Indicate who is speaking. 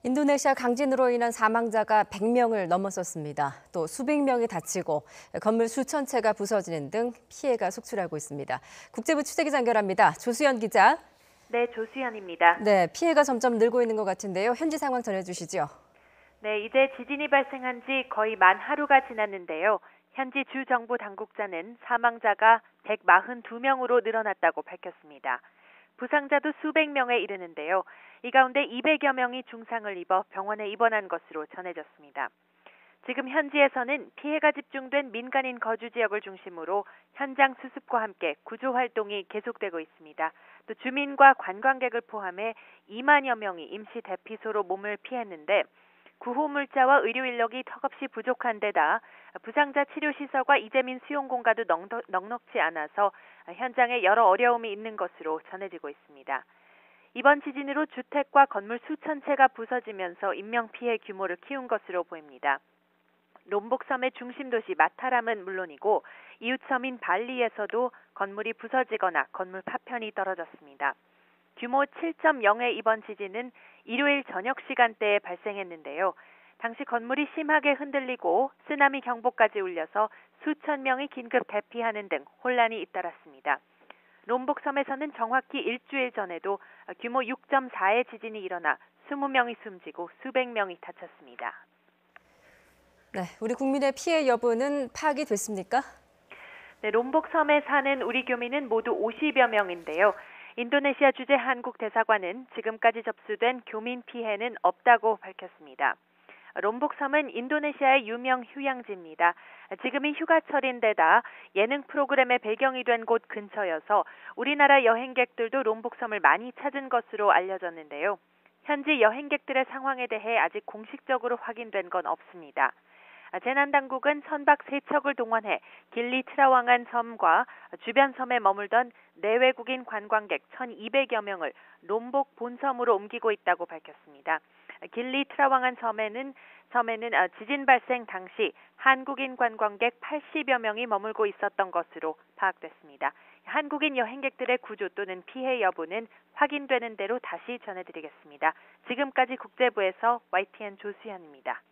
Speaker 1: 인도네시아 강진으로 인한 사망자가 100명을 넘어섰습니다. 또 수백 명이 다치고 건물 수천 채가 부서지는 등 피해가 속출하고 있습니다. 국제부 취재기자 연결합니다. 조수연 기자.
Speaker 2: 네, 조수연입니다.
Speaker 1: 네, 피해가 점점 늘고 있는 것 같은데요. 현지 상황 전해주시죠.
Speaker 2: 네, 이제 지진이 발생한 지 거의 만 하루가 지났는데요. 현지 주 정부 당국자는 사망자가 142명으로 늘어났다고 밝혔습니다. 부상자도 수백 명에 이르는데요. 이 가운데 200여 명이 중상을 입어 병원에 입원한 것으로 전해졌습니다. 지금 현지에서는 피해가 집중된 민간인 거주 지역을 중심으로 현장 수습과 함께 구조 활동이 계속되고 있습니다. 또 주민과 관광객을 포함해 2만여 명이 임시 대피소로 몸을 피했는데 구호 물자와 의료 인력이 턱없이 부족한 데다 부상자 치료 시설과 이재민 수용 공간도 넉넉지 않아서 현장에 여러 어려움이 있는 것으로 전해지고 있습니다. 이번 지진으로 주택과 건물 수천 채가 부서지면서 인명피해 규모를 키운 것으로 보입니다. 롬복섬의 중심 도시 마타람은 물론이고 이웃 섬인 발리에서도 건물이 부서지거나 건물 파편이 떨어졌습니다. 규모 7.0의 이번 지진은 일요일 저녁 시간대에 발생했는데요. 당시 건물이 심하게 흔들리고 쓰나미 경보까지 울려서 수천 명이 긴급 대피하는 등 혼란이 잇따랐습니다. 롬복섬에서는 정확히 일주일 전에도 규모 6.4의 지진이 일어나 20명이 숨지고 수백 명이 다쳤습니다.
Speaker 1: 네, 우리 국민의 피해 여부는 파악이 됐습니까?
Speaker 2: 네, 롬복섬에 사는 우리 교민은 모두 50여 명인데요. 인도네시아 주재 한국 대사관은 지금까지 접수된 교민 피해는 없다고 밝혔습니다. 롬복섬은 인도네시아의 유명 휴양지입니다. 지금이 휴가철인데다 예능 프로그램의 배경이 된 곳 근처여서 우리나라 여행객들도 롬복섬을 많이 찾은 것으로 알려졌는데요. 현지 여행객들의 상황에 대해 아직 공식적으로 확인된 건 없습니다. 재난당국은 선박 3척을 동원해 길리 트라왕안 섬과 주변 섬에 머물던 내외국인 관광객 1,200여 명을 롬복 본섬으로 옮기고 있다고 밝혔습니다. 길리 트라왕안 섬에는 지진 발생 당시 한국인 관광객 80여 명이 머물고 있었던 것으로 파악됐습니다. 한국인 여행객들의 구조 또는 피해 여부는 확인되는 대로 다시 전해드리겠습니다. 지금까지 국제부에서 YTN 조수연입니다.